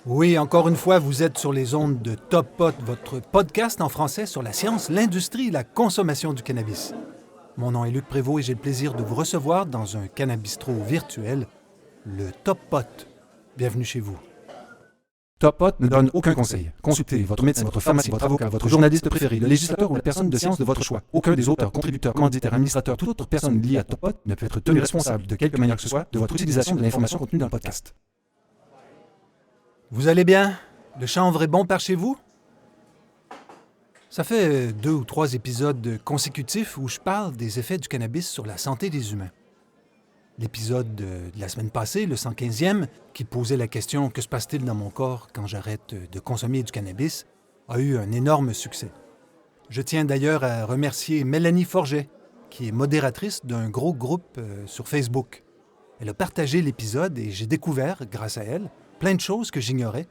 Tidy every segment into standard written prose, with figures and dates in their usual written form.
Oui, encore une fois, vous êtes sur les ondes de Top Pot, votre podcast en français sur la science, l'industrie et la consommation du cannabis. Mon nom est Luc Prévost et j'ai le plaisir de vous recevoir dans un cannabistro virtuel, le Top Pot. Bienvenue chez vous. Top Pot ne donne aucun conseil. Consultez votre médecin, votre pharmacien, votre avocat, votre journaliste préféré, le législateur ou la personne de science de votre choix. Aucun des auteurs, contributeurs, commanditaires, administrateurs, toute autre personne liée à Top Pot ne peut être tenu responsable de quelque manière que ce soit de votre utilisation de l'information contenue dans le podcast. Vous allez bien? Le chanvre est bon par chez vous? Ça fait 2 ou 3 épisodes consécutifs où je parle des effets du cannabis sur la santé des humains. L'épisode de la semaine passée, le 115e, qui posait la question « Que se passe-t-il dans mon corps quand j'arrête de consommer du cannabis ?», a eu un énorme succès. Je tiens d'ailleurs à remercier Mélanie Forget, qui est modératrice d'un gros groupe sur Facebook. Elle a partagé l'épisode et j'ai découvert, grâce à elle, plein de choses que j'ignorais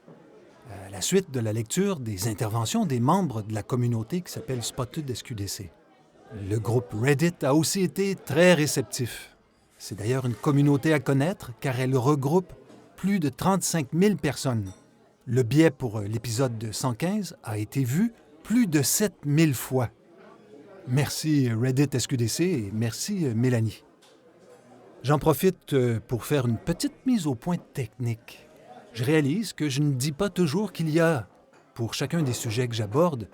à la suite de la lecture des interventions des membres de la communauté qui s'appelle Spotted SQDC. Le groupe Reddit a aussi été très réceptif. C'est d'ailleurs une communauté à connaître car elle regroupe plus de 35 000 personnes. Le billet pour l'épisode de 115 a été vu plus de 7 000 fois. Merci Reddit SQDC et merci Mélanie. J'en profite pour faire une petite mise au point technique. Je réalise que je ne dis pas toujours qu'il y a, pour chacun des sujets que j'aborde,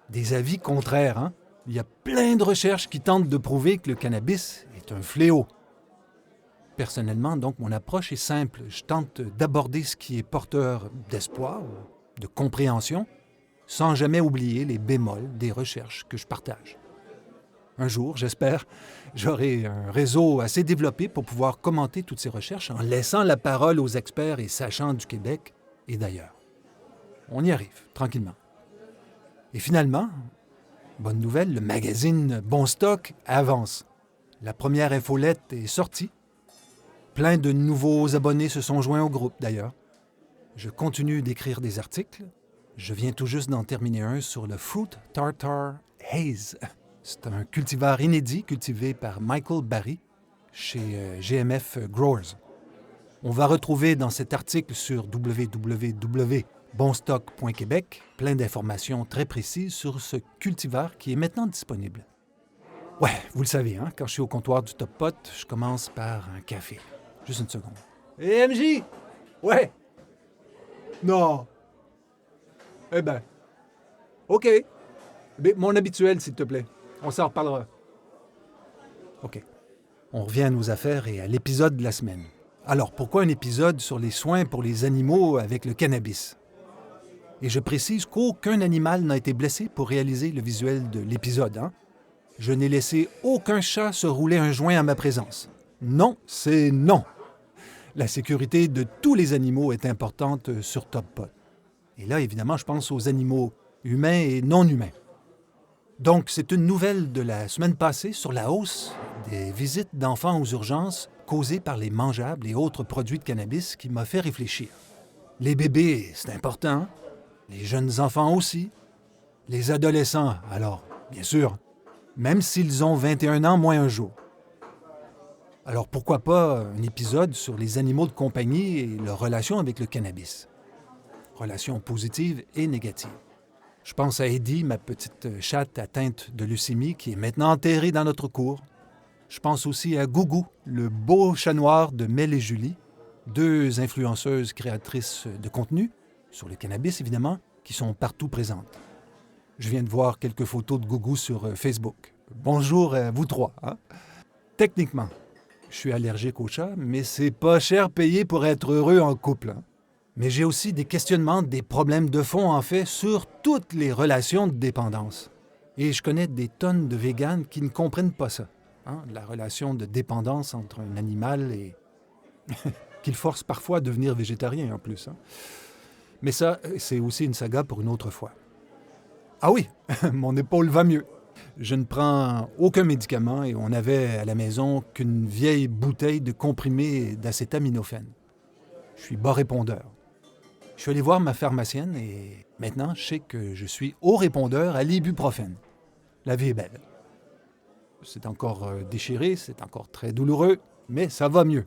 des avis contraires. Hein? Il y a plein de recherches qui tentent de prouver que le cannabis est un fléau. Personnellement, donc, mon approche est simple. Je tente d'aborder ce qui est porteur d'espoir, de compréhension, sans jamais oublier les bémols des recherches que je partage. Un jour, j'espère, j'aurai un réseau assez développé pour pouvoir commenter toutes ces recherches en laissant la parole aux experts et sachants du Québec et d'ailleurs. On y arrive, tranquillement. Et finalement, bonne nouvelle, le magazine Bon Stock avance. La première infolette est sortie. Plein de nouveaux abonnés se sont joints au groupe, d'ailleurs. Je continue d'écrire des articles. Je viens tout juste d'en terminer un sur le Fruit Tartar Haze. C'est un cultivar inédit cultivé par Michael Barry chez GMF Growers. On va retrouver dans cet article sur www.bonstock.québec plein d'informations très précises sur ce cultivar qui est maintenant disponible. Ouais, vous le savez, hein, quand je suis au comptoir du Top Pot, je commence par un café. Juste une seconde. Hé, MJ! Ouais! Non! Eh ben... OK. Mais mon habituel, s'il te plaît. On s'en reparlera. OK. On revient à nos affaires et à l'épisode de la semaine. Alors, pourquoi un épisode sur les soins pour les animaux avec le cannabis? Et je précise qu'aucun animal n'a été blessé pour réaliser le visuel de l'épisode. Hein? Je n'ai laissé aucun chat se rouler un joint à ma présence. Non, c'est non. La sécurité de tous les animaux est importante sur Top Pot. Et là, évidemment, je pense aux animaux humains et non humains. Donc, c'est une nouvelle de la semaine passée sur la hausse des visites d'enfants aux urgences causées par les mangeables et autres produits de cannabis qui m'a fait réfléchir. Les bébés, c'est important. Les jeunes enfants aussi. Les adolescents, alors, bien sûr, même s'ils ont 21 ans moins un jour. Alors, pourquoi pas un épisode sur les animaux de compagnie et leur relation avec le cannabis? Relations positives et négatives. Je pense à Eddie, ma petite chatte atteinte de leucémie, qui est maintenant enterrée dans notre cour. Je pense aussi à Gougou, le beau chat noir de Mel et Julie, 2 influenceuses créatrices de contenu, sur le cannabis évidemment, qui sont partout présentes. Je viens de voir quelques photos de Gougou sur Facebook. Bonjour à vous 3. Hein? Techniquement, je suis allergique aux chats, mais c'est pas cher payé pour être heureux en couple. Hein? Mais j'ai aussi des questionnements, des problèmes de fond, en fait, sur toutes les relations de dépendance. Et je connais des tonnes de véganes qui ne comprennent pas ça. Hein? La relation de dépendance entre un animal et... qu'il force parfois à devenir végétarien, en plus. Hein? Mais ça, c'est aussi une saga pour une autre fois. Ah oui, mon épaule va mieux. Je ne prends aucun médicament et on avait à la maison qu'une vieille bouteille de comprimé d'acétaminophène. Je suis bas répondeur. Je suis allé voir ma pharmacienne et maintenant, je sais que je suis haut répondeur à l'ibuprofène. La vie est belle. C'est encore déchiré, c'est encore très douloureux, mais ça va mieux.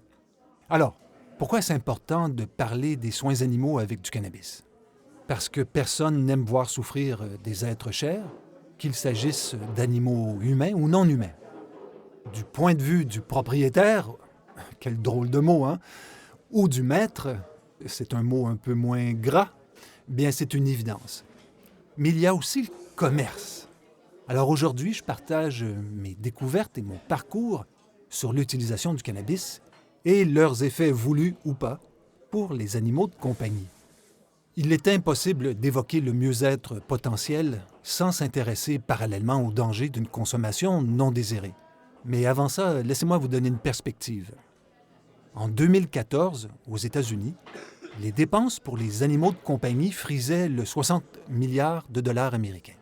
Alors, Pourquoi est-ce important de parler des soins animaux avec du cannabis? Parce que personne n'aime voir souffrir des êtres chers, qu'il s'agisse d'animaux humains ou non humains. Du point de vue du propriétaire, quel drôle de mot, hein? Ou du maître, c'est un mot un peu moins gras, bien c'est une évidence. Mais il y a aussi le commerce. Alors aujourd'hui, je partage mes découvertes et mon parcours sur l'utilisation du cannabis et leurs effets voulus ou pas pour les animaux de compagnie. Il est impossible d'évoquer le mieux-être potentiel sans s'intéresser parallèlement aux dangers d'une consommation non désirée. Mais avant ça, laissez-moi vous donner une perspective. En 2014, aux États-Unis, les dépenses pour les animaux de compagnie frisaient le 60 milliards de dollars américains.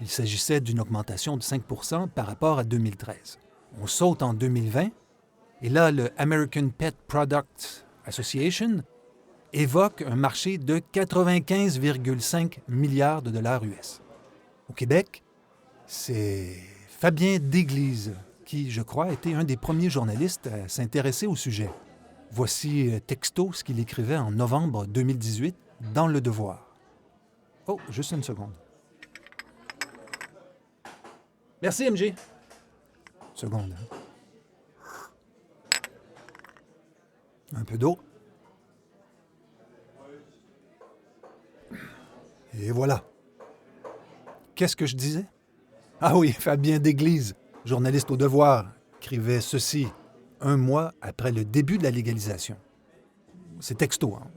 Il s'agissait d'une augmentation de 5 % par rapport à 2013. On saute en 2020, et là, le American Pet Products Association évoque un marché de 95,5 milliards de dollars US. Au Québec, c'est Fabien Desglises qui, je crois, était un des premiers journalistes à s'intéresser au sujet. Voici texto ce qu'il écrivait en novembre 2018 dans Le Devoir. Oh, juste une seconde. Merci, MJ. Seconde. Un peu d'eau. Et voilà. Qu'est-ce que je disais? Ah oui, Fabien Desglises, journaliste au Devoir, écrivait ceci 1 mois après le début de la légalisation. C'est texto, hein?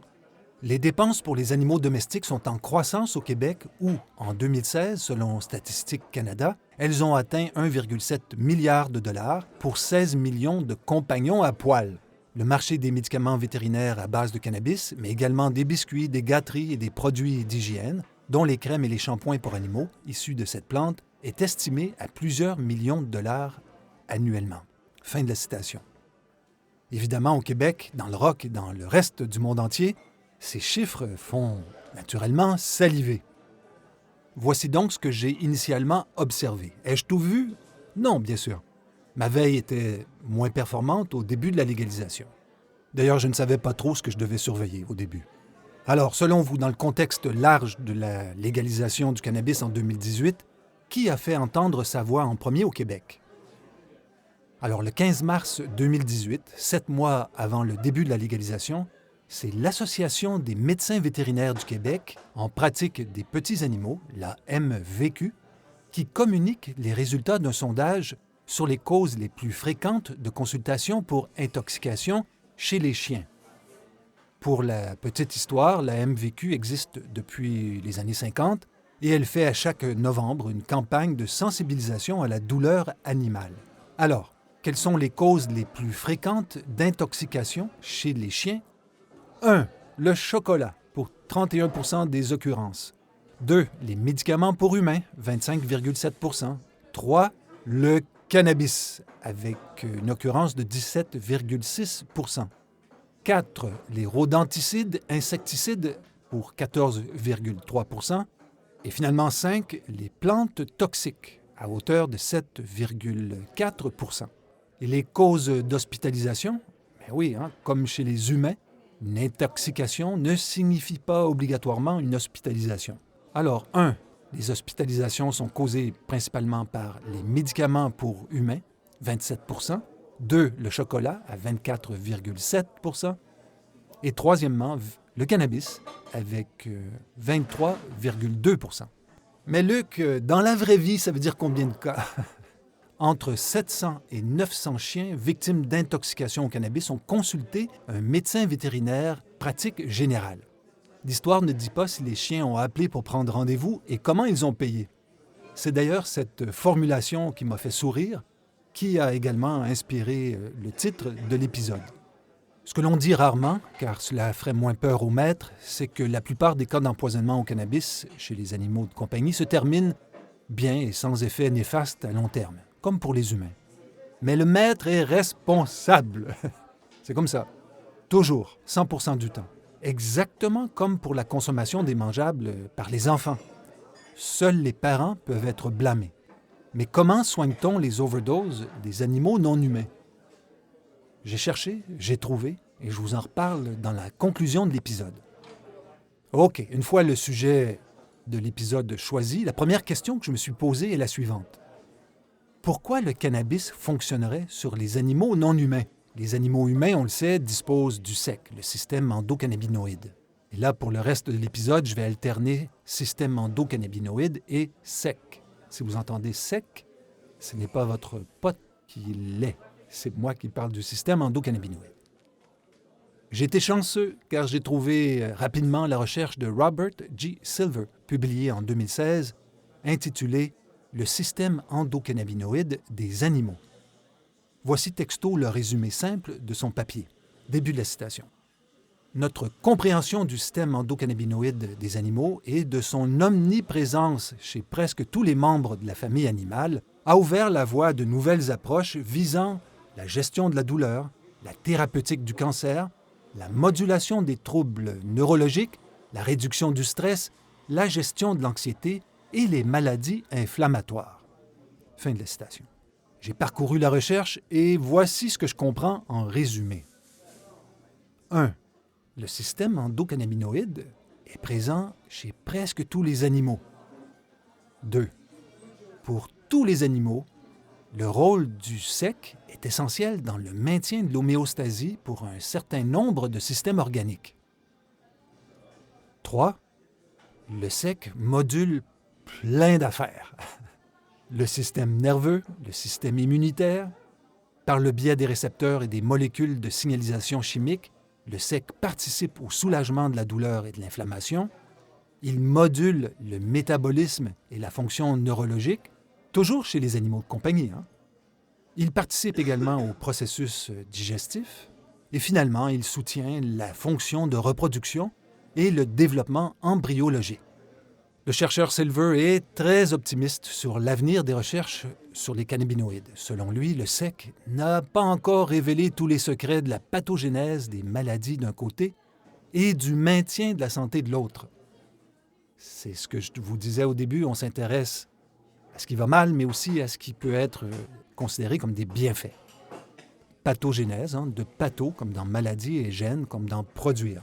Les dépenses pour les animaux domestiques sont en croissance au Québec où, en 2016, selon Statistique Canada, elles ont atteint 1,7 milliard de dollars pour 16 millions de compagnons à poil. Le marché des médicaments vétérinaires à base de cannabis, mais également des biscuits, des gâteries et des produits d'hygiène, dont les crèmes et les shampoings pour animaux issus de cette plante, est estimé à plusieurs millions de dollars annuellement. Fin de la citation. Évidemment, au Québec, dans le rock et dans le reste du monde entier, ces chiffres font naturellement saliver. Voici donc ce que j'ai initialement observé. Ai-je tout vu? Non, bien sûr. Ma veille était moins performante au début de la légalisation. D'ailleurs, je ne savais pas trop ce que je devais surveiller au début. Alors, selon vous, dans le contexte large de la légalisation du cannabis en 2018, qui a fait entendre sa voix en premier au Québec? Alors, le 15 mars 2018, 7 mois avant le début de la légalisation, c'est l'Association des médecins vétérinaires du Québec en pratique des petits animaux, la MVQ, qui communique les résultats d'un sondage sur les causes les plus fréquentes de consultation pour intoxication chez les chiens. Pour la petite histoire, la MVQ existe depuis les années 50 et elle fait à chaque novembre une campagne de sensibilisation à la douleur animale. Alors, quelles sont les causes les plus fréquentes d'intoxication chez les chiens? 1. Le chocolat, pour 31 % des occurrences. 2. Les médicaments pour humains, 25,7 %. 3. Le cannabis, avec une occurrence de 17,6 %. 4. Les rodenticides, insecticides, pour 14,3 %. Et finalement 5. Les plantes toxiques, à hauteur de 7,4 %. Et les causes d'hospitalisation? Ben oui, hein, comme chez les humains, une intoxication ne signifie pas obligatoirement une hospitalisation. Alors, 1. Les hospitalisations sont causées principalement par les médicaments pour humains, 27 %. 2. Le chocolat, à 24,7 %. Et troisièmement, le cannabis, avec 23,2 %. Mais Luc, dans la vraie vie, ça veut dire combien de cas? Entre 700 et 900 chiens victimes d'intoxication au cannabis ont consulté un médecin vétérinaire pratique générale. L'histoire ne dit pas si les chiens ont appelé pour prendre rendez-vous et comment ils ont payé. C'est d'ailleurs cette formulation qui m'a fait sourire, qui a également inspiré le titre de l'épisode. Ce que l'on dit rarement, car cela ferait moins peur aux maîtres, c'est que la plupart des cas d'empoisonnement au cannabis chez les animaux de compagnie se terminent bien et sans effet néfaste à long terme, comme pour les humains. Mais le maître est responsable. C'est comme ça. Toujours, 100% du temps. Exactement comme pour la consommation des mangeables par les enfants. Seuls les parents peuvent être blâmés. Mais comment soigne-t-on les overdoses des animaux non humains? J'ai cherché, j'ai trouvé, et je vous en reparle dans la conclusion de l'épisode. OK, une fois le sujet de l'épisode choisi, la première question que je me suis posée est la suivante. Pourquoi le cannabis fonctionnerait sur les animaux non humains? Les animaux humains, on le sait, disposent du SEC, le système endocannabinoïde. Et là, pour le reste de l'épisode, je vais alterner système endocannabinoïde et SEC. Si vous entendez SEC, ce n'est pas votre pote qui l'est. C'est moi qui parle du système endocannabinoïde. J'ai été chanceux car j'ai trouvé rapidement la recherche de Robert G. Silver, publiée en 2016, intitulée « Le système endocannabinoïde des animaux ». Voici texto le résumé simple de son papier. Début de la citation. Notre compréhension du système endocannabinoïde des animaux et de son omniprésence chez presque tous les membres de la famille animale a ouvert la voie à de nouvelles approches visant la gestion de la douleur, la thérapeutique du cancer, la modulation des troubles neurologiques, la réduction du stress, la gestion de l'anxiété et les maladies inflammatoires. Fin de la citation. J'ai parcouru la recherche et voici ce que je comprends en résumé. 1. Le système endocannabinoïde est présent chez presque tous les animaux. 2. Pour tous les animaux, le rôle du SEC est essentiel dans le maintien de l'homéostasie pour un certain nombre de systèmes organiques. 3. Le SEC module plein d'affaires. Le système nerveux, le système immunitaire. Par le biais des récepteurs et des molécules de signalisation chimique, le SEC participe au soulagement de la douleur et de l'inflammation. Il module le métabolisme et la fonction neurologique, toujours chez les animaux de compagnie. Il participe également au processus digestif. Et finalement, il soutient la fonction de reproduction et le développement embryologique. Le chercheur Silver est très optimiste sur l'avenir des recherches sur les cannabinoïdes. Selon lui, le SEC n'a pas encore révélé tous les secrets de la pathogénèse des maladies d'un côté et du maintien de la santé de l'autre. C'est ce que je vous disais au début, on s'intéresse à ce qui va mal, mais aussi à ce qui peut être considéré comme des bienfaits. Pathogénèse, de patho comme dans maladie et gène comme dans produire.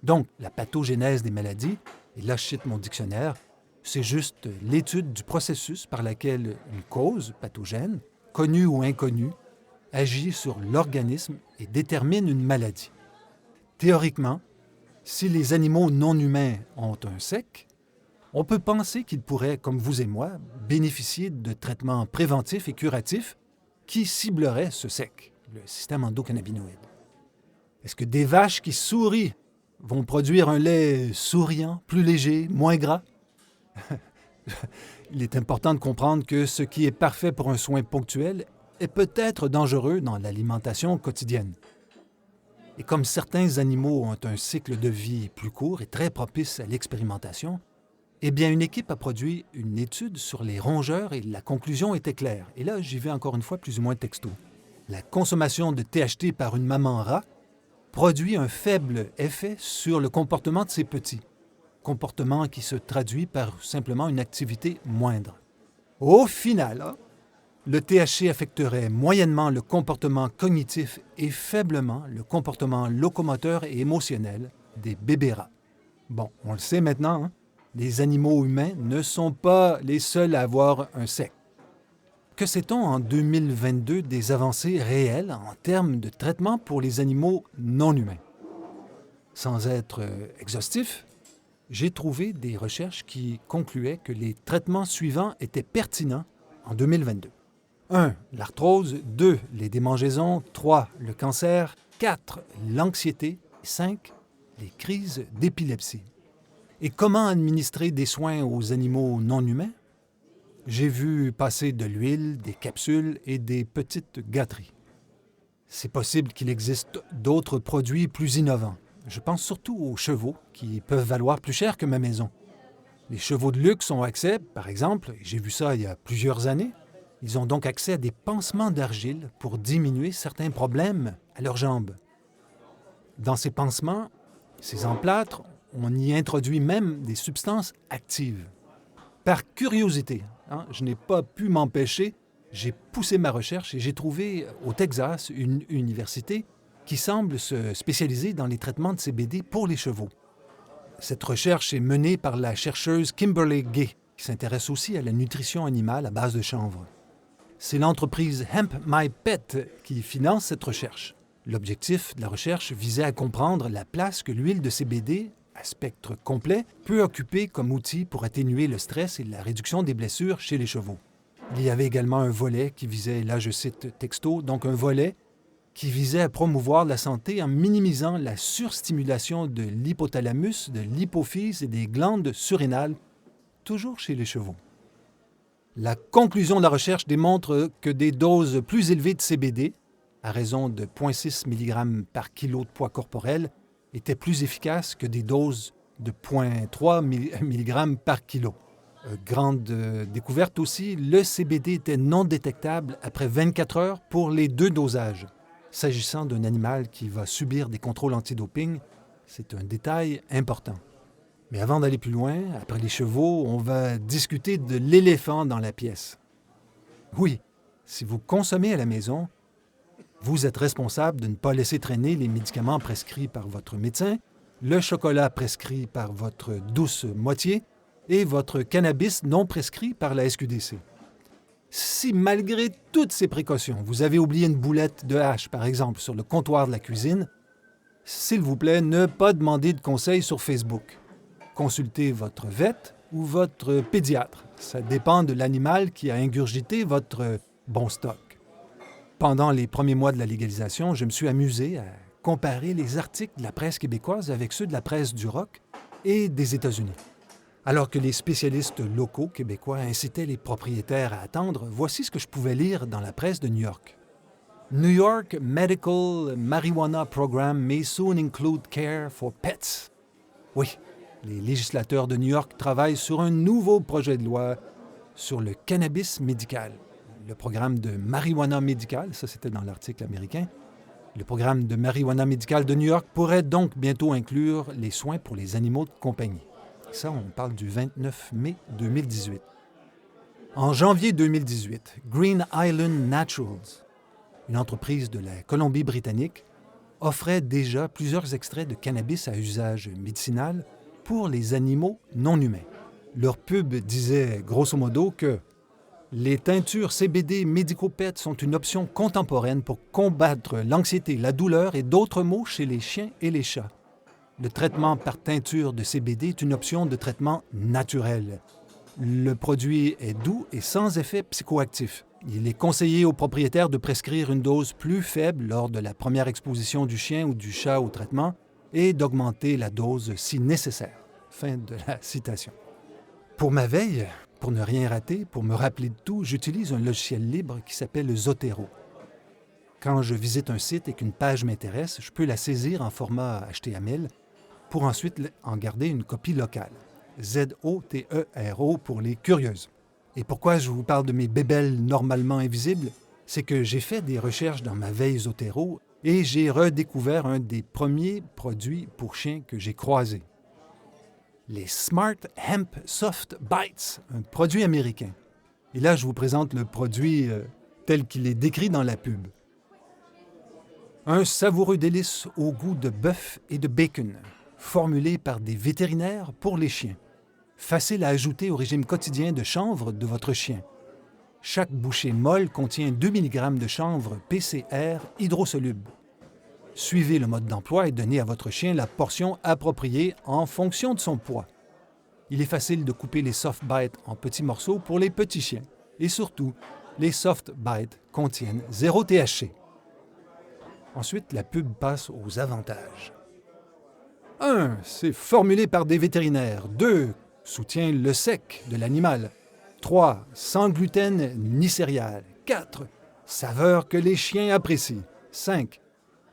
Donc, la pathogénèse des maladies, et là je cite mon dictionnaire, c'est juste l'étude du processus par lequel une cause pathogène, connue ou inconnue, agit sur l'organisme et détermine une maladie. Théoriquement, si les animaux non humains ont un SEC, on peut penser qu'ils pourraient, comme vous et moi, bénéficier de traitements préventifs et curatifs qui cibleraient ce SEC, le système endocannabinoïde. Est-ce que des vaches qui sourient vont produire un lait souriant, plus léger, moins gras? Il est important de comprendre que ce qui est parfait pour un soin ponctuel est peut-être dangereux dans l'alimentation quotidienne. Et comme certains animaux ont un cycle de vie plus court et très propice à l'expérimentation, eh bien, une équipe a produit une étude sur les rongeurs et la conclusion était claire. Et là, j'y vais encore une fois plus ou moins texto. La consommation de THT par une maman rat produit un faible effet sur le comportement de ses petits, comportement qui se traduit par simplement une activité moindre. Au final, le THC affecterait moyennement le comportement cognitif et faiblement le comportement locomoteur et émotionnel des bébés rats. Bon, on le sait maintenant, les animaux humains ne sont pas les seuls à avoir un SEC. Que sait-on en 2022 des avancées réelles en termes de traitement pour les animaux non humains? Sans être exhaustif, j'ai trouvé des recherches qui concluaient que les traitements suivants étaient pertinents en 2022. 1. L'arthrose. 2. Les démangeaisons. 3. Le cancer. 4. L'anxiété. 5. Les crises d'épilepsie. Et comment administrer des soins aux animaux non humains? J'ai vu passer de l'huile, des capsules et des petites gâteries. C'est possible qu'il existe d'autres produits plus innovants. Je pense surtout aux chevaux, qui peuvent valoir plus cher que ma maison. Les chevaux de luxe ont accès, par exemple, et j'ai vu ça il y a plusieurs années, ils ont donc accès à des pansements d'argile pour diminuer certains problèmes à leurs jambes. Dans ces pansements, ces emplâtres, on y introduit même des substances actives. Par curiosité, je n'ai pas pu m'empêcher, j'ai poussé ma recherche et j'ai trouvé au Texas une université qui semble se spécialiser dans les traitements de CBD pour les chevaux. Cette recherche est menée par la chercheuse Kimberly Gay, qui s'intéresse aussi à la nutrition animale à base de chanvre. C'est l'entreprise Hemp My Pet qui finance cette recherche. L'objectif de la recherche visait à comprendre la place que l'huile de CBD, à spectre complet, peut occuper comme outil pour atténuer le stress et la réduction des blessures chez les chevaux. Il y avait également un volet qui visait, là je cite texto, donc un volet qui visait à promouvoir la santé en minimisant la surstimulation de l'hypothalamus, de l'hypophyse et des glandes surrénales, toujours chez les chevaux. La conclusion de la recherche démontre que des doses plus élevées de CBD, à raison de 0,6 mg par kilo de poids corporel, étaient plus efficaces que des doses de 0,3 mg par kilo. Grande découverte aussi, le CBD était non détectable après 24 heures pour les 2 dosages. S'agissant d'un animal qui va subir des contrôles antidoping, c'est un détail important. Mais avant d'aller plus loin, après les chevaux, on va discuter de l'éléphant dans la pièce. Oui, si vous consommez à la maison, vous êtes responsable de ne pas laisser traîner les médicaments prescrits par votre médecin, le chocolat prescrit par votre douce moitié et votre cannabis non prescrit par la SQDC. Si, malgré toutes ces précautions, vous avez oublié une boulette de hache, par exemple, sur le comptoir de la cuisine, s'il vous plaît, ne pas demander de conseils sur Facebook. Consultez votre vet ou votre pédiatre. Ça dépend de l'animal qui a ingurgité votre bon stock. Pendant les premiers mois de la légalisation, je me suis amusé à comparer les articles de la presse québécoise avec ceux de la presse du Rock et des États-Unis. Alors que les spécialistes locaux québécois incitaient les propriétaires à attendre, voici ce que je pouvais lire dans la presse de New York. New York Medical Marijuana Program may soon include care for pets. Oui, les législateurs de New York travaillent sur un nouveau projet de loi sur le cannabis médical. Le programme de marijuana médical, ça c'était dans l'article américain, le programme de marijuana médical de New York pourrait donc bientôt inclure les soins pour les animaux de compagnie. Ça, on parle du 29 mai 2018. En janvier 2018, Green Island Naturals, une entreprise de la Colombie-Britannique, offrait déjà plusieurs extraits de cannabis à usage médicinal pour les animaux non humains. Leur pub disait grosso modo que les teintures CBD Medico-Pet sont une option contemporaine pour combattre l'anxiété, la douleur et d'autres maux chez les chiens et les chats. Le traitement par teinture de CBD est une option de traitement naturel. Le produit est doux et sans effet psychoactif. Il est conseillé aux propriétaires de prescrire une dose plus faible lors de la première exposition du chien ou du chat au traitement et d'augmenter la dose si nécessaire. Fin de la citation. Pour ma veille, pour ne rien rater, pour me rappeler de tout, j'utilise un logiciel libre qui s'appelle Zotero. Quand je visite un site et qu'une page m'intéresse, je peux la saisir en format HTML pour ensuite en garder une copie locale. Zotero pour les curieuses. Et pourquoi je vous parle de mes bébelles normalement invisibles? C'est que j'ai fait des recherches dans ma veille Zotero et j'ai redécouvert un des premiers produits pour chiens que j'ai croisés. Les Smart Hemp Soft Bites, un produit américain. Et là, je vous présente le produit tel qu'il est décrit dans la pub. Un savoureux délice au goût de bœuf et de bacon, formulé par des vétérinaires pour les chiens. Facile à ajouter au régime quotidien de chanvre de votre chien. Chaque bouchée molle contient 2 mg de chanvre PCR hydrosoluble. Suivez le mode d'emploi et donnez à votre chien la portion appropriée en fonction de son poids. Il est facile de couper les soft bites en petits morceaux pour les petits chiens. Et surtout, les soft bites contiennent 0 THC. Ensuite, la pub passe aux avantages. 1. C'est formulé par des vétérinaires. 2. Soutient le sec de l'animal. 3. Sans gluten ni céréales. 4. Saveur que les chiens apprécient. 5.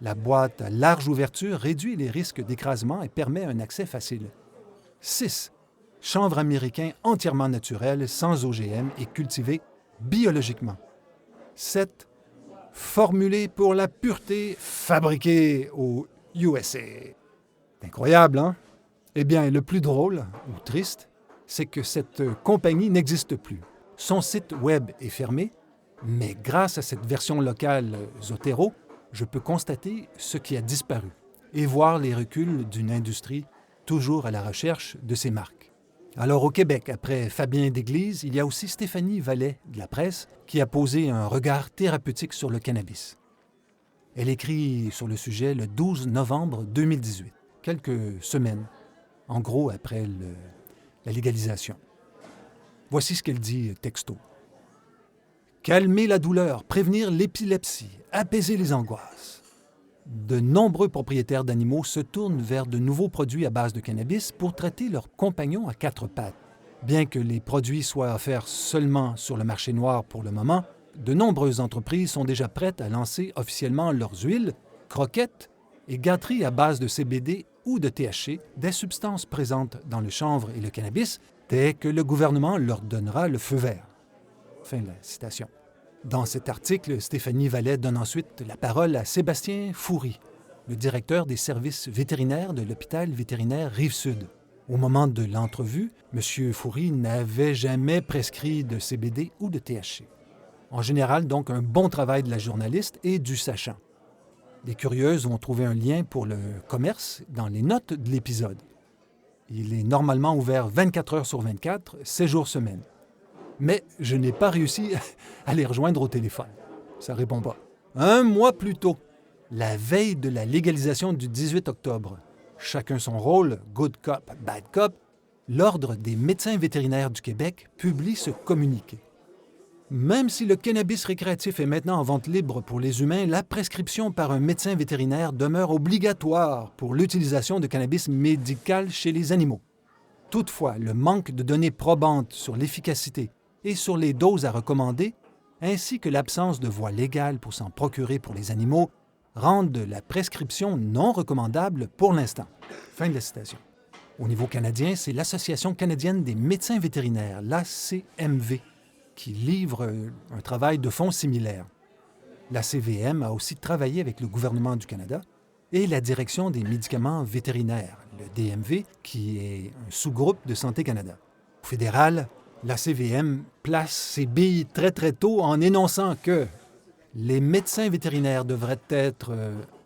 La boîte à large ouverture réduit les risques d'écrasement et permet un accès facile. 6. Chanvre américain entièrement naturel, sans OGM et cultivé biologiquement. 7. Formulé pour la pureté, fabriqué aux USA. C'est incroyable, hein? Eh bien, le plus drôle, ou triste, c'est que cette compagnie n'existe plus. Son site web est fermé, mais grâce à cette version locale Zotero, je peux constater ce qui a disparu et voir les reculs d'une industrie toujours à la recherche de ses marques. Alors au Québec, après Fabien Desglises, il y a aussi Stéphanie Vallet de la presse qui a posé un regard thérapeutique sur le cannabis. Elle écrit sur le sujet le 12 novembre 2018, quelques semaines, en gros après la légalisation. Voici ce qu'elle dit texto. Calmer la douleur, prévenir l'épilepsie, apaiser les angoisses. De nombreux propriétaires d'animaux se tournent vers de nouveaux produits à base de cannabis pour traiter leurs compagnons à quatre pattes. Bien que les produits soient offerts seulement sur le marché noir pour le moment, de nombreuses entreprises sont déjà prêtes à lancer officiellement leurs huiles, croquettes et gâteries à base de CBD ou de THC, des substances présentes dans le chanvre et le cannabis, dès que le gouvernement leur donnera le feu vert. Fin de la citation. Dans cet article, Stéphanie Vallet donne ensuite la parole à Sébastien Foury, le directeur des services vétérinaires de l'hôpital vétérinaire Rive-Sud. Au moment de l'entrevue, M. Foury n'avait jamais prescrit de CBD ou de THC. En général, donc, un bon travail de la journaliste et du sachant. Les curieuses ont trouvé un lien pour le commerce dans les notes de l'épisode. Il est normalement ouvert 24 heures sur 24, 7 jours semaine. Mais je n'ai pas réussi à les rejoindre au téléphone. Ça ne répond pas. Un mois plus tôt, la veille de la légalisation du 18 octobre, chacun son rôle, good cop, bad cop, l'Ordre des médecins vétérinaires du Québec publie ce communiqué. Même si le cannabis récréatif est maintenant en vente libre pour les humains, la prescription par un médecin vétérinaire demeure obligatoire pour l'utilisation de cannabis médical chez les animaux. Toutefois, le manque de données probantes sur l'efficacité et sur les doses à recommander, ainsi que l'absence de voie légale pour s'en procurer pour les animaux, rendent la prescription non recommandable pour l'instant. Fin de la citation. Au niveau canadien, c'est l'Association canadienne des médecins vétérinaires, l'ACMV, qui livre un travail de fond similaire. La CVM a aussi travaillé avec le gouvernement du Canada et la Direction des médicaments vétérinaires, le DMV, qui est un sous-groupe de Santé Canada. Au fédéral, la CVM place ses billes très très tôt en énonçant que les médecins vétérinaires devraient être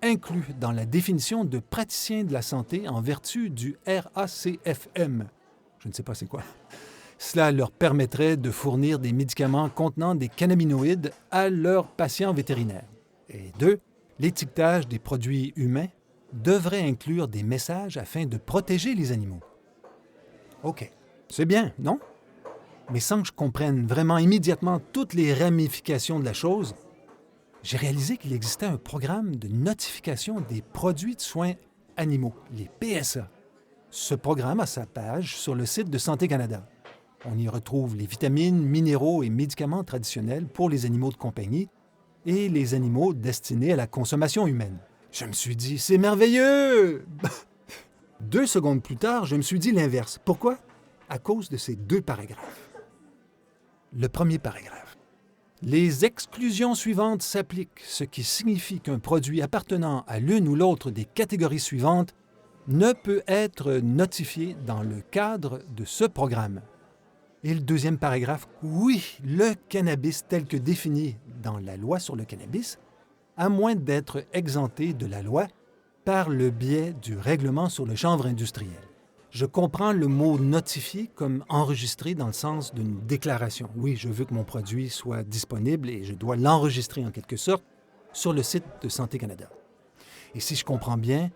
inclus dans la définition de praticiens de la santé en vertu du RACFM. Je ne sais pas c'est quoi. Cela leur permettrait de fournir des médicaments contenant des cannabinoïdes à leurs patients vétérinaires. Et 2, l'étiquetage des produits humains devrait inclure des messages afin de protéger les animaux. OK, c'est bien, non? Mais sans que je comprenne vraiment immédiatement toutes les ramifications de la chose, j'ai réalisé qu'il existait un programme de notification des produits de soins animaux, les PSA. Ce programme a sa page sur le site de Santé Canada. On y retrouve les vitamines, minéraux et médicaments traditionnels pour les animaux de compagnie et les animaux destinés à la consommation humaine. Je me suis dit, c'est merveilleux! 2 secondes plus tard, je me suis dit l'inverse. Pourquoi? À cause de ces 2 paragraphes. Le premier paragraphe. Les exclusions suivantes s'appliquent, ce qui signifie qu'un produit appartenant à l'une ou l'autre des catégories suivantes ne peut être notifié dans le cadre de ce programme. Et le deuxième paragraphe, oui, le cannabis tel que défini dans la loi sur le cannabis, à moins d'être exempté de la loi par le biais du règlement sur le chanvre industriel. Je comprends le mot « notifié » comme enregistré dans le sens d'une déclaration. Oui, je veux que mon produit soit disponible et je dois l'enregistrer en quelque sorte sur le site de Santé Canada. Et si je comprends bien,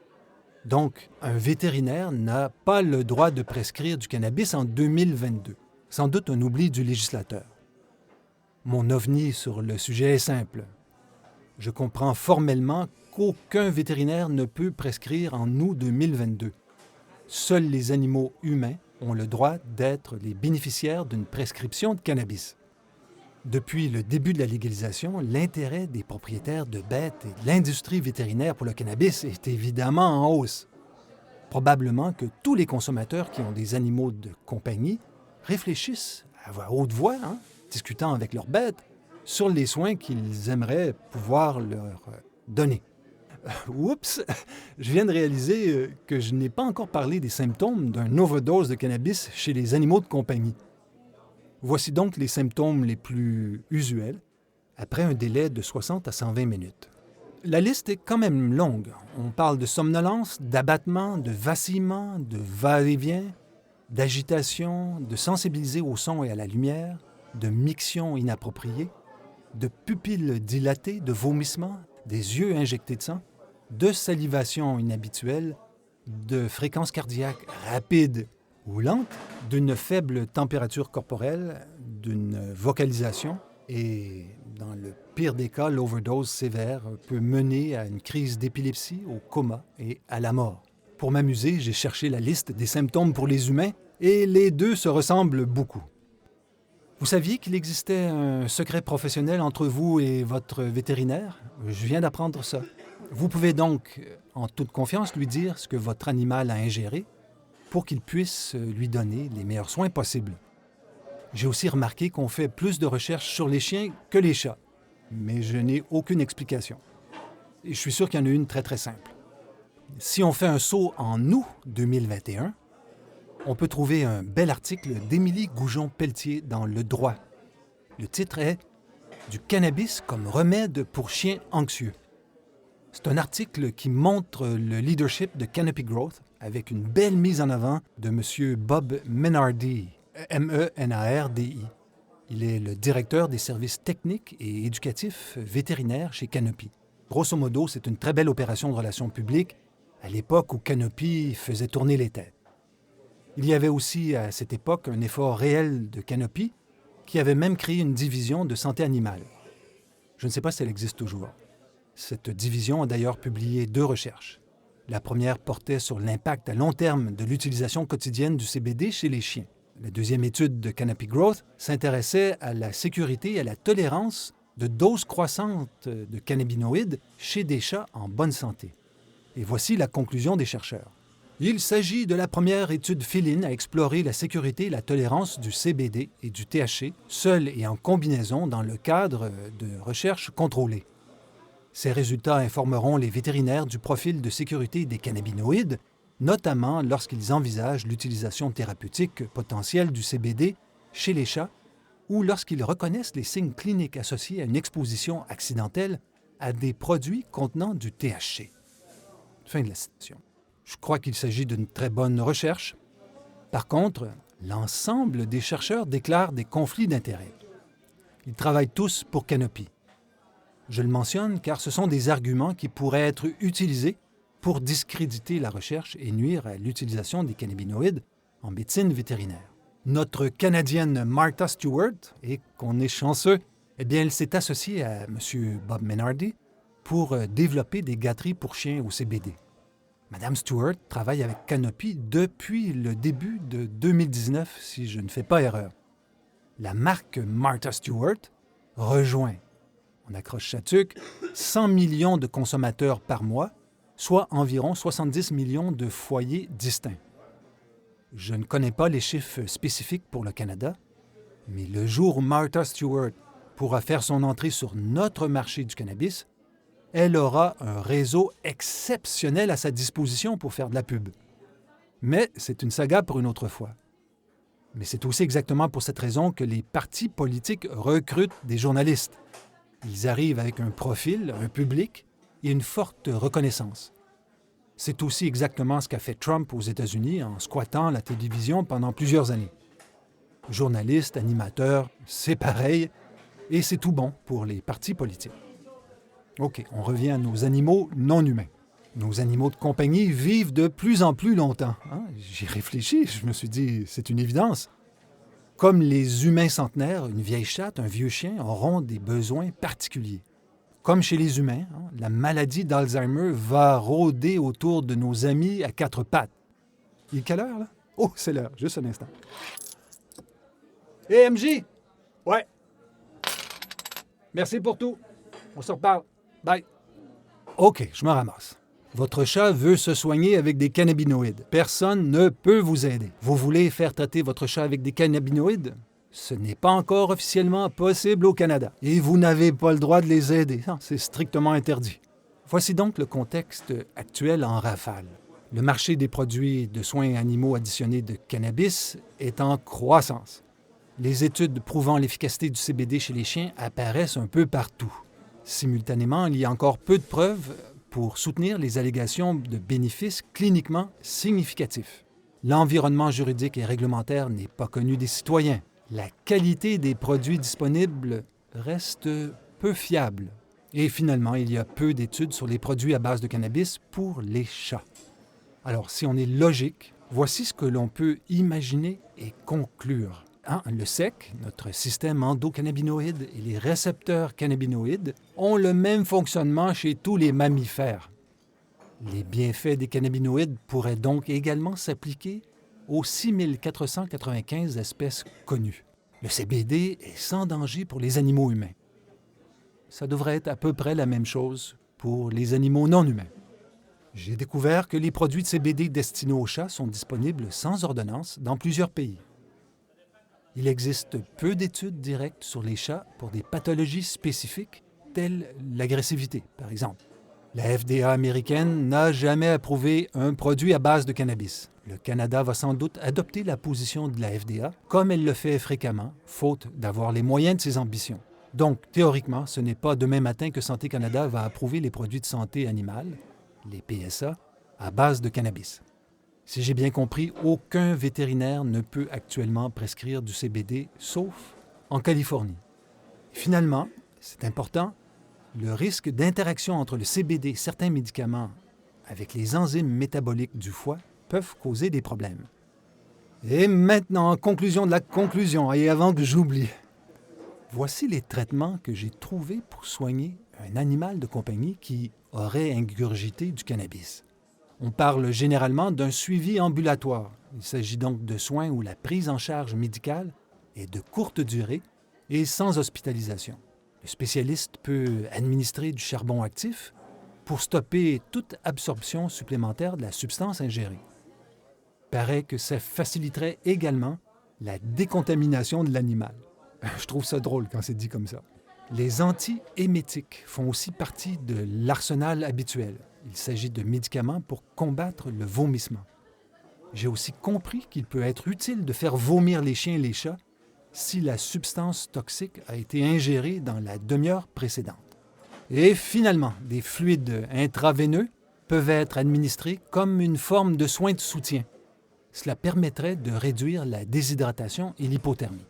donc, un vétérinaire n'a pas le droit de prescrire du cannabis en 2022. Sans doute un oubli du législateur. Mon ovni sur le sujet est simple. Je comprends formellement qu'aucun vétérinaire ne peut prescrire en août 2022. Seuls les animaux humains ont le droit d'être les bénéficiaires d'une prescription de cannabis. Depuis le début de la légalisation, l'intérêt des propriétaires de bêtes et de l'industrie vétérinaire pour le cannabis est évidemment en hausse. Probablement que tous les consommateurs qui ont des animaux de compagnie réfléchissent à haute voix, discutant avec leurs bêtes, sur les soins qu'ils aimeraient pouvoir leur donner. Oups, je viens de réaliser que je n'ai pas encore parlé des symptômes d'une overdose de cannabis chez les animaux de compagnie. Voici donc les symptômes les plus usuels après un délai de 60 à 120 minutes. La liste est quand même longue. On parle de somnolence, d'abattement, de vacillement, de va-et-vient, d'agitation, de sensibiliser au son et à la lumière, de miction inappropriée, de pupilles dilatées, de vomissements, des yeux injectés de sang, de salivation inhabituelle, de fréquence cardiaque rapide ou lente, d'une faible température corporelle, d'une vocalisation et, dans le pire des cas, l'overdose sévère peut mener à une crise d'épilepsie, au coma et à la mort. Pour m'amuser, j'ai cherché la liste des symptômes pour les humains et les deux se ressemblent beaucoup. Vous saviez qu'il existait un secret professionnel entre vous et votre vétérinaire? Je viens d'apprendre ça. Vous pouvez donc, en toute confiance, lui dire ce que votre animal a ingéré pour qu'il puisse lui donner les meilleurs soins possibles. J'ai aussi remarqué qu'on fait plus de recherches sur les chiens que les chats, mais je n'ai aucune explication. Et je suis sûr qu'il y en a une très très simple. Si on fait un saut en août 2021, on peut trouver un bel article d'Émilie Goujon-Pelletier dans Le Droit. Le titre est « Du cannabis comme remède pour chiens anxieux ». C'est un article qui montre le leadership de Canopy Growth avec une belle mise en avant de M. Bob Menardi, M-E-N-A-R-D-I. Il est le directeur des services techniques et éducatifs vétérinaires chez Canopy. Grosso modo, c'est une très belle opération de relations publiques à l'époque où Canopy faisait tourner les têtes. Il y avait aussi à cette époque un effort réel de Canopy qui avait même créé une division de santé animale. Je ne sais pas si elle existe toujours. Cette division a d'ailleurs publié 2 recherches. La première portait sur l'impact à long terme de l'utilisation quotidienne du CBD chez les chiens. La deuxième étude de Canopy Growth s'intéressait à la sécurité et à la tolérance de doses croissantes de cannabinoïdes chez des chats en bonne santé. Et voici la conclusion des chercheurs. Il s'agit de la première étude féline à explorer la sécurité et la tolérance du CBD et du THC, seul et en combinaison dans le cadre de recherches contrôlées. Ces résultats informeront les vétérinaires du profil de sécurité des cannabinoïdes, notamment lorsqu'ils envisagent l'utilisation thérapeutique potentielle du CBD chez les chats ou lorsqu'ils reconnaissent les signes cliniques associés à une exposition accidentelle à des produits contenant du THC. Fin de la citation. Je crois qu'il s'agit d'une très bonne recherche. Par contre, l'ensemble des chercheurs déclarent des conflits d'intérêts. Ils travaillent tous pour Canopy. Je le mentionne car ce sont des arguments qui pourraient être utilisés pour discréditer la recherche et nuire à l'utilisation des cannabinoïdes en médecine vétérinaire. Notre Canadienne Martha Stewart, et qu'on est chanceux, eh bien, elle s'est associée à M. Bob Menardi pour développer des gâteries pour chiens au CBD. Mme Stewart travaille avec Canopy depuis le début de 2019, si je ne fais pas erreur. La marque Martha Stewart rejoint, on accroche sa tuque, 100 millions de consommateurs par mois, soit environ 70 millions de foyers distincts. Je ne connais pas les chiffres spécifiques pour le Canada, mais le jour où Martha Stewart pourra faire son entrée sur notre marché du cannabis, elle aura un réseau exceptionnel à sa disposition pour faire de la pub. Mais c'est une saga pour une autre fois. Mais c'est aussi exactement pour cette raison que les partis politiques recrutent des journalistes. Ils arrivent avec un profil, un public et une forte reconnaissance. C'est aussi exactement ce qu'a fait Trump aux États-Unis en squattant la télévision pendant plusieurs années. Journalistes, animateurs, c'est pareil, et c'est tout bon pour les partis politiques. OK, on revient à nos animaux non humains. Nos animaux de compagnie vivent de plus en plus longtemps. J'y réfléchis, je me suis dit, c'est une évidence. Comme les humains centenaires, une vieille chatte, un vieux chien auront des besoins particuliers. Comme chez les humains, la maladie d'Alzheimer va rôder autour de nos amis à 4 pattes. Il est quelle heure, là? Oh, c'est l'heure, juste un instant. Hé, MJ! Ouais. Merci pour tout. On se reparle. Bye. OK, je me ramasse. Votre chat veut se soigner avec des cannabinoïdes. Personne ne peut vous aider. Vous voulez faire traiter votre chat avec des cannabinoïdes? Ce n'est pas encore officiellement possible au Canada. Et vous n'avez pas le droit de les aider. C'est strictement interdit. Voici donc le contexte actuel en rafale. Le marché des produits de soins animaux additionnés de cannabis est en croissance. Les études prouvant l'efficacité du CBD chez les chiens apparaissent un peu partout. Simultanément, il y a encore peu de preuves pour soutenir les allégations de bénéfices cliniquement significatifs. L'environnement juridique et réglementaire n'est pas connu des citoyens. La qualité des produits disponibles reste peu fiable. Et finalement, il y a peu d'études sur les produits à base de cannabis pour les chats. Alors, si on est logique, voici ce que l'on peut imaginer et conclure. Le SEC, notre système endocannabinoïde et les récepteurs cannabinoïdes ont le même fonctionnement chez tous les mammifères. Les bienfaits des cannabinoïdes pourraient donc également s'appliquer aux 6495 espèces connues. Le CBD est sans danger pour les animaux humains. Ça devrait être à peu près la même chose pour les animaux non humains. J'ai découvert que les produits de CBD destinés aux chats sont disponibles sans ordonnance dans plusieurs pays. Il existe peu d'études directes sur les chats pour des pathologies spécifiques, telles l'agressivité, par exemple. La FDA américaine n'a jamais approuvé un produit à base de cannabis. Le Canada va sans doute adopter la position de la FDA, comme elle le fait fréquemment, faute d'avoir les moyens de ses ambitions. Donc, théoriquement, ce n'est pas demain matin que Santé Canada va approuver les produits de santé animale, les PSA, à base de cannabis. Si j'ai bien compris, aucun vétérinaire ne peut actuellement prescrire du CBD, sauf en Californie. Finalement, c'est important, le risque d'interaction entre le CBD et certains médicaments avec les enzymes métaboliques du foie peuvent causer des problèmes. Et maintenant, conclusion de la conclusion, et avant que j'oublie, voici les traitements que j'ai trouvés pour soigner un animal de compagnie qui aurait ingurgité du cannabis. On parle généralement d'un suivi ambulatoire. Il s'agit donc de soins où la prise en charge médicale est de courte durée et sans hospitalisation. Le spécialiste peut administrer du charbon actif pour stopper toute absorption supplémentaire de la substance ingérée. Il paraît que ça faciliterait également la décontamination de l'animal. Je trouve ça drôle quand c'est dit comme ça. Les antiémétiques font aussi partie de l'arsenal habituel. Il s'agit de médicaments pour combattre le vomissement. J'ai aussi compris qu'il peut être utile de faire vomir les chiens et les chats si la substance toxique a été ingérée dans la demi-heure précédente. Et finalement, des fluides intraveineux peuvent être administrés comme une forme de soin de soutien. Cela permettrait de réduire la déshydratation et l'hypothermie.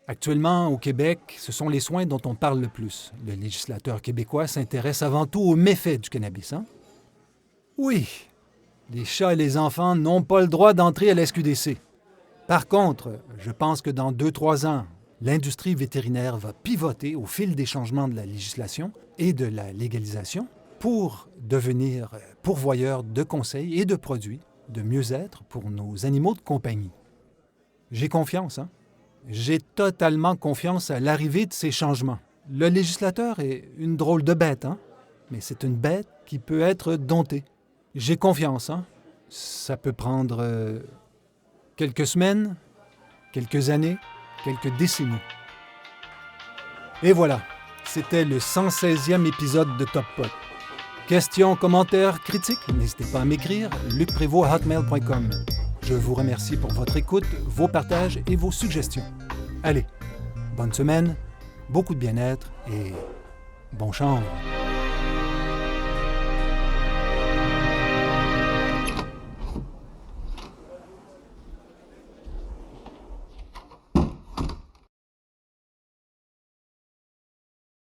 Actuellement, au Québec, ce sont les soins dont on parle le plus. Le législateur québécois s'intéresse avant tout aux méfaits du cannabis, Oui, les chats et les enfants n'ont pas le droit d'entrer à la SQDC. Par contre, je pense que dans 2-3 ans, l'industrie vétérinaire va pivoter au fil des changements de la législation et de la légalisation pour devenir pourvoyeur de conseils et de produits de mieux-être pour nos animaux de compagnie. J'ai confiance, J'ai totalement confiance à l'arrivée de ces changements. Le législateur est une drôle de bête, mais c'est une bête qui peut être domptée. J'ai confiance, Ça peut prendre quelques semaines, quelques années, quelques décennies. Et voilà, c'était le 116e épisode de Top Pot. Questions, commentaires, critiques, n'hésitez pas à m'écrire, lucprévost@hotmail.com. Je vous remercie pour votre écoute, vos partages et vos suggestions. Allez, bonne semaine, beaucoup de bien-être et bon chanvre.